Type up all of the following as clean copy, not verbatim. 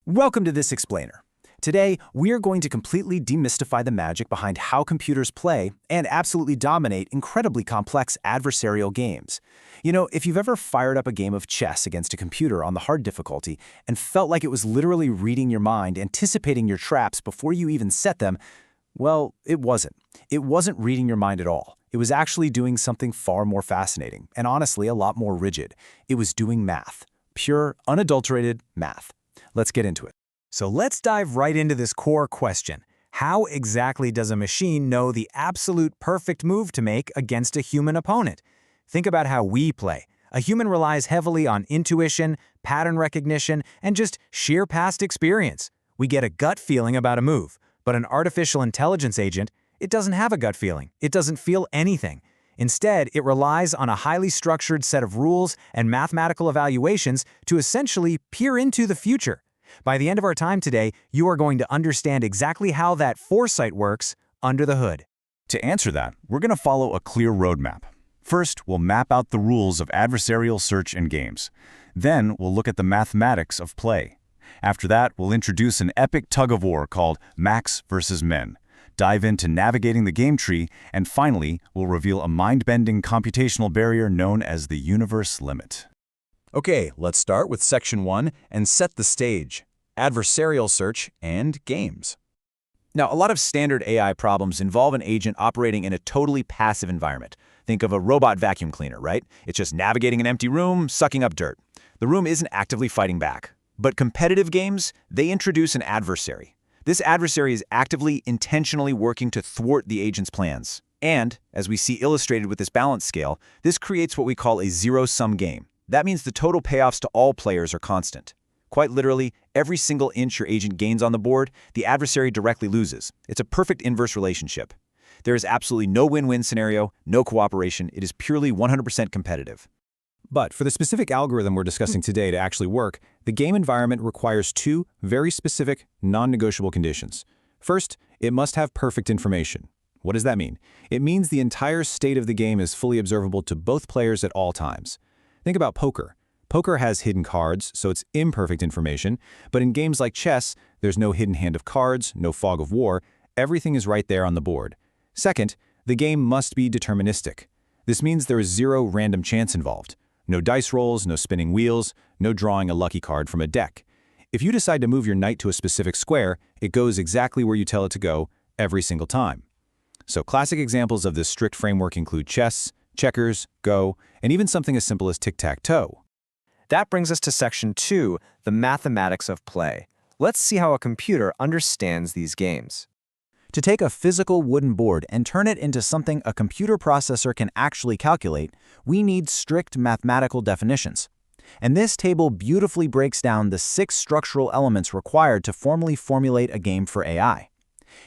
Welcome to this explainer. Today, we are going to completely demystify the magic behind how computers play and absolutely dominate incredibly complex adversarial games. You know, if you've ever fired up a game of chess against a computer on the hard difficulty and felt like it was literally reading your mind, anticipating your traps before you even set them, well, it wasn't. It wasn't reading your mind at all. It was actually doing something far more fascinating and honestly a lot more rigid. It was doing math. Pure, unadulterated math. Let's get into it. So let's dive right into this core question. How exactly does a machine know the absolute perfect move to make against a human opponent? Think about how we play. A human relies heavily on intuition, pattern recognition, and just sheer past experience. We get a gut feeling about a move, but an artificial intelligence agent, it doesn't have a gut feeling. It doesn't feel anything. Instead, it relies on a highly structured set of rules and mathematical evaluations to essentially peer into the future. By the end of our time today, you are going to understand exactly how that foresight works under the hood. To answer that, we're going to follow a clear roadmap. First, we'll map out the rules of adversarial search in games. Then, we'll look at the mathematics of play. After that, we'll introduce an epic tug-of-war called Max versus Min, dive into navigating the game tree, and finally, we'll reveal a mind-bending computational barrier known as the universe limit. Okay, let's start with Section 1 and set the stage: adversarial search and games. Now, a lot of standard AI problems involve an agent operating in a totally passive environment. Think of a robot vacuum cleaner, right? It's just navigating an empty room, sucking up dirt. The room isn't actively fighting back. But competitive games, they introduce an adversary. This adversary is actively, intentionally working to thwart the agent's plans. And, as we see illustrated with this balance scale, this creates what we call a zero-sum game. That means the total payoffs to all players are constant. Quite literally, every single inch your agent gains on the board, the adversary directly loses. It's a perfect inverse relationship. There is absolutely no win-win scenario, no cooperation. It is purely 100% competitive. But for the specific algorithm we're discussing today to actually work, the game environment requires two very specific, non-negotiable conditions. First, it must have perfect information. What does that mean? It means the entire state of the game is fully observable to both players at all times. Think about poker. Poker has hidden cards, so it's imperfect information, but in games like chess, there's no hidden hand of cards, no fog of war. Everything is right there on the board. Second, the game must be deterministic. This means there is zero random chance involved. No dice rolls, no spinning wheels, no drawing a lucky card from a deck. If you decide to move your knight to a specific square, it goes exactly where you tell it to go every single time. So classic examples of this strict framework include chess, checkers, Go, and even something as simple as tic-tac-toe. That brings us to Section 2, the mathematics of play. Let's see how a computer understands these games. To take a physical wooden board and turn it into something a computer processor can actually calculate, we need strict mathematical definitions. And this table beautifully breaks down the 6 structural elements required to formally formulate a game for AI.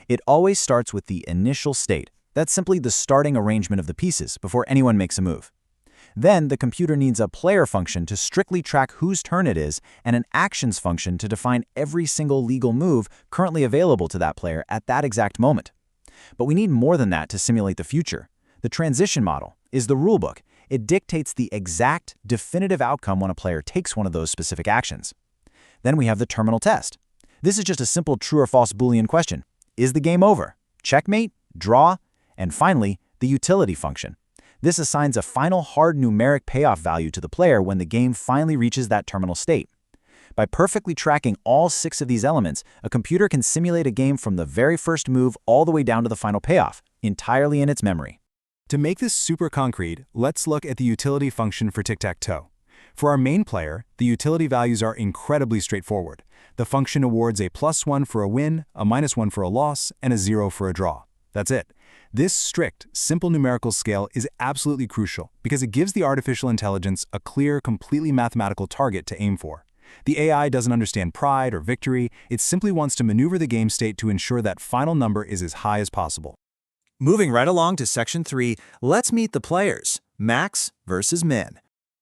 It always starts with the initial state. That's simply the starting arrangement of the pieces before anyone makes a move. Then the computer needs a player function to strictly track whose turn it is and an actions function to define every single legal move currently available to that player at that exact moment. But we need more than that to simulate the future. The transition model is the rulebook. It dictates the exact, definitive outcome when a player takes one of those specific actions. Then we have the terminal test. This is just a simple true or false Boolean question. Is the game over? Checkmate? Draw? And finally, the utility function. This assigns a final hard numeric payoff value to the player when the game finally reaches that terminal state. By perfectly tracking all 6 of these elements, a computer can simulate a game from the very first move all the way down to the final payoff, entirely in its memory. To make this super concrete, let's look at the utility function for tic-tac-toe. For our main player, the utility values are incredibly straightforward. The function awards a +1 for a win, a -1 for a loss, and a 0 for a draw. That's it. This strict, simple numerical scale is absolutely crucial because it gives the artificial intelligence a clear, completely mathematical target to aim for. The AI doesn't understand pride or victory. It simply wants to maneuver the game state to ensure that final number is as high as possible. Moving right along to Section 3, let's meet the players: Max versus Min.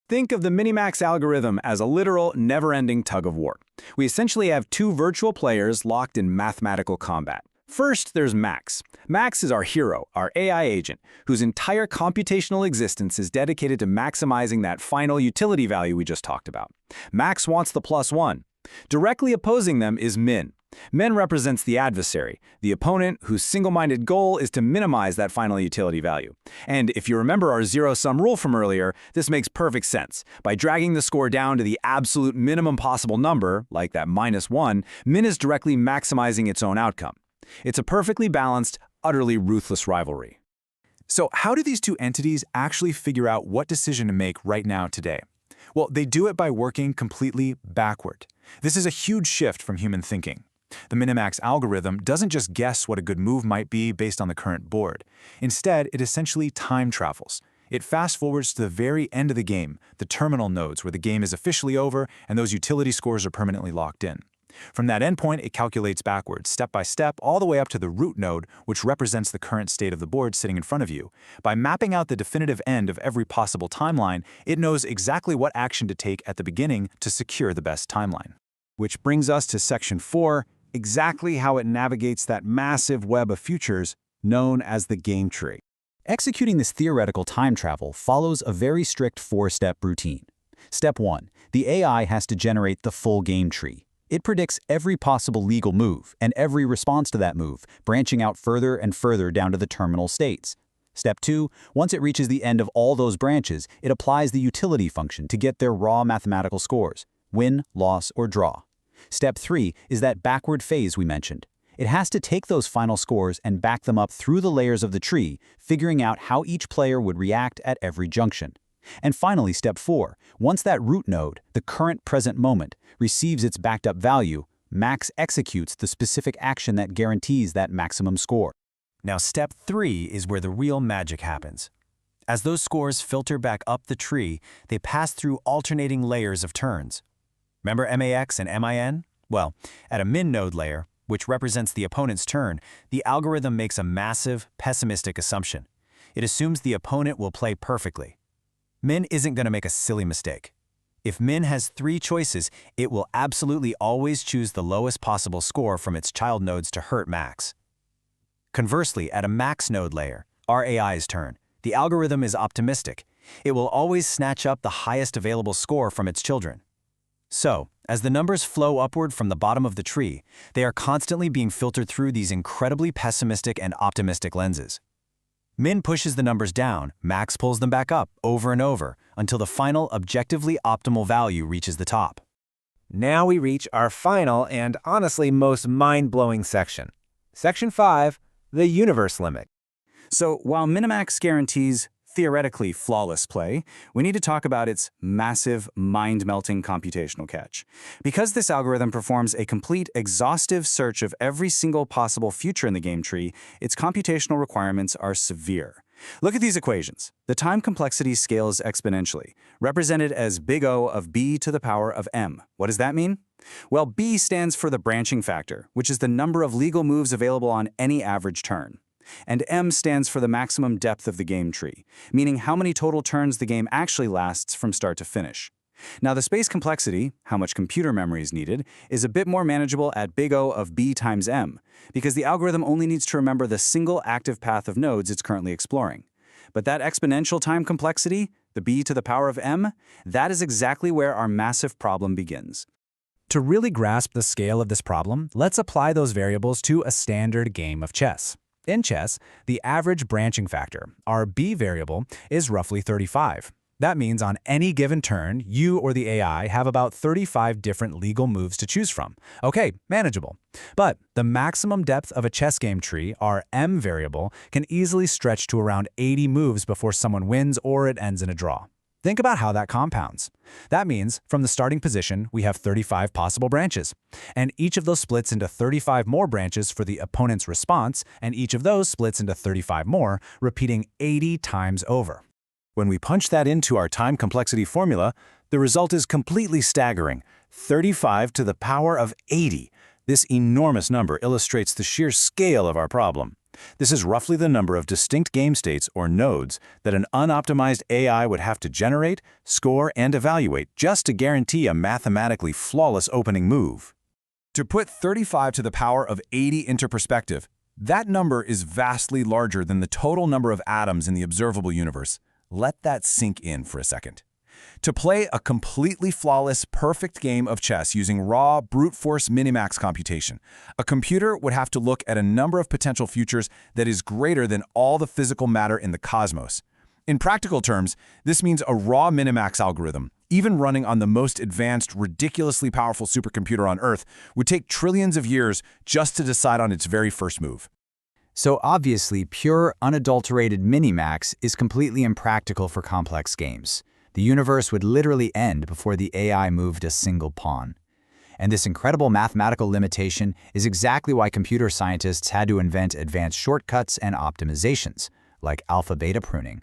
Think of the Minimax algorithm as a literal, never-ending tug-of-war. We essentially have 2 virtual players locked in mathematical combat. First, there's Max. Max is our hero, our AI agent, whose entire computational existence is dedicated to maximizing that final utility value we just talked about. Max wants the +1. Directly opposing them is min. Min represents the adversary, the opponent whose single-minded goal is to minimize that final utility value. And if you remember our zero-sum rule from earlier, this makes perfect sense. By dragging the score down to the absolute minimum possible number, like that -1, min is directly maximizing its own outcome. It's a perfectly balanced, utterly ruthless rivalry. So how do these two entities actually figure out what decision to make right now today? Well, they do it by working completely backward. This is a huge shift from human thinking. The Minimax algorithm doesn't just guess what a good move might be based on the current board. Instead, it essentially time travels. It fast-forwards to the very end of the game, the terminal nodes where the game is officially over and those utility scores are permanently locked in. From that endpoint, it calculates backwards, step by step, all the way up to the root node, which represents the current state of the board sitting in front of you. By mapping out the definitive end of every possible timeline, it knows exactly what action to take at the beginning to secure the best timeline. Which brings us to Section 4, exactly how it navigates that massive web of futures known as the game tree. Executing this theoretical time travel follows a very strict 4-step routine. Step 1. The AI has to generate the full game tree. It predicts every possible legal move and every response to that move, branching out further and further down to the terminal states. Step 2. Once it reaches the end of all those branches, it applies the utility function to get their raw mathematical scores: win, loss, or draw. Step 3 is that backward phase we mentioned. It has to take those final scores and back them up through the layers of the tree, figuring out how each player would react at every junction. And finally, Step 4, once that root node, the current present moment, receives its backed up value, Max executes the specific action that guarantees that maximum score. Now, Step 3 is where the real magic happens. As those scores filter back up the tree, they pass through alternating layers of turns. Remember MAX and MIN? Well, at a min node layer, which represents the opponent's turn, the algorithm makes a massive, pessimistic assumption. It assumes the opponent will play perfectly. Min isn't going to make a silly mistake. If min has 3 choices, it will absolutely always choose the lowest possible score from its child nodes to hurt Max. Conversely, at a max node layer, our AI's turn, the algorithm is optimistic. It will always snatch up the highest available score from its children. So, as the numbers flow upward from the bottom of the tree, they are constantly being filtered through these incredibly pessimistic and optimistic lenses. Min pushes the numbers down, Max pulls them back up over and over until the final objectively optimal value reaches the top. Now we reach our final and honestly most mind-blowing section. Section 5, the universe limit. So while Minimax guarantees theoretically flawless play, we need to talk about its massive, mind-melting computational catch. Because this algorithm performs a complete, exhaustive search of every single possible future in the game tree, its computational requirements are severe. Look at these equations. The time complexity scales exponentially, represented as big O of b to the power of m. What does that mean? Well, b stands for the branching factor, which is the number of legal moves available on any average turn. And m stands for the maximum depth of the game tree, meaning how many total turns the game actually lasts from start to finish. Now, the space complexity, how much computer memory is needed, is a bit more manageable at big O of b times m, because the algorithm only needs to remember the single active path of nodes it's currently exploring. But that exponential time complexity, the b to the power of m, that is exactly where our massive problem begins. To really grasp the scale of this problem, let's apply those variables to a standard game of chess. In chess, the average branching factor, our b variable, is roughly 35. That means on any given turn, you or the AI have about 35 different legal moves to choose from. Okay, manageable. But the maximum depth of a chess game tree, our m variable, can easily stretch to around 80 moves before someone wins or it ends in a draw. Think about how that compounds. That means, from the starting position, we have 35 possible branches. And each of those splits into 35 more branches for the opponent's response, and each of those splits into 35 more, repeating 80 times over. When we punch that into our time complexity formula, the result is completely staggering: 35 to the power of 80. This enormous number illustrates the sheer scale of our problem. This is roughly the number of distinct game states, or nodes, that an unoptimized AI would have to generate, score, and evaluate just to guarantee a mathematically flawless opening move. To put 35 to the power of 80 into perspective, that number is vastly larger than the total number of atoms in the observable universe. Let that sink in for a second. To play a completely flawless, perfect game of chess using raw, brute force minimax computation, a computer would have to look at a number of potential futures that is greater than all the physical matter in the cosmos. In practical terms, this means a raw minimax algorithm, even running on the most advanced, ridiculously powerful supercomputer on Earth, would take trillions of years just to decide on its very first move. So obviously, pure, unadulterated minimax is completely impractical for complex games. The universe would literally end before the AI moved a single pawn. And this incredible mathematical limitation is exactly why computer scientists had to invent advanced shortcuts and optimizations, like alpha-beta pruning.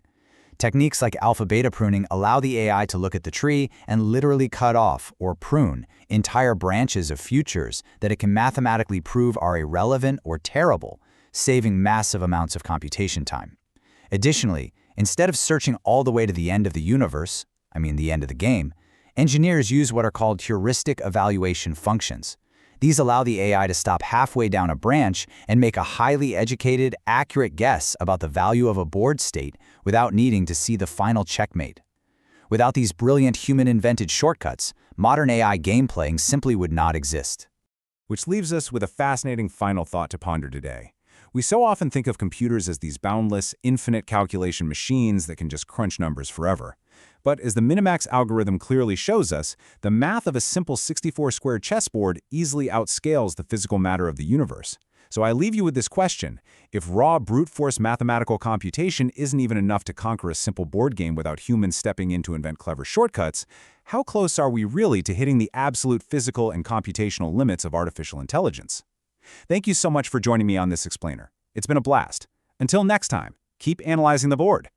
Techniques like alpha-beta pruning allow the AI to look at the tree and literally cut off, or prune, entire branches of futures that it can mathematically prove are irrelevant or terrible, saving massive amounts of computation time. Additionally, instead of searching all the way to the end of the universe, the end of the game, engineers use what are called heuristic evaluation functions. These allow the AI to stop halfway down a branch and make a highly educated, accurate guess about the value of a board state without needing to see the final checkmate. Without these brilliant human-invented shortcuts, modern AI game playing simply would not exist. Which leaves us with a fascinating final thought to ponder today. We so often think of computers as these boundless, infinite calculation machines that can just crunch numbers forever. But as the Minimax algorithm clearly shows us, the math of a simple 64-square chessboard easily outscales the physical matter of the universe. So I leave you with this question. If raw brute force mathematical computation isn't even enough to conquer a simple board game without humans stepping in to invent clever shortcuts, how close are we really to hitting the absolute physical and computational limits of artificial intelligence? Thank you so much for joining me on this explainer. It's been a blast. Until next time, keep analyzing the board.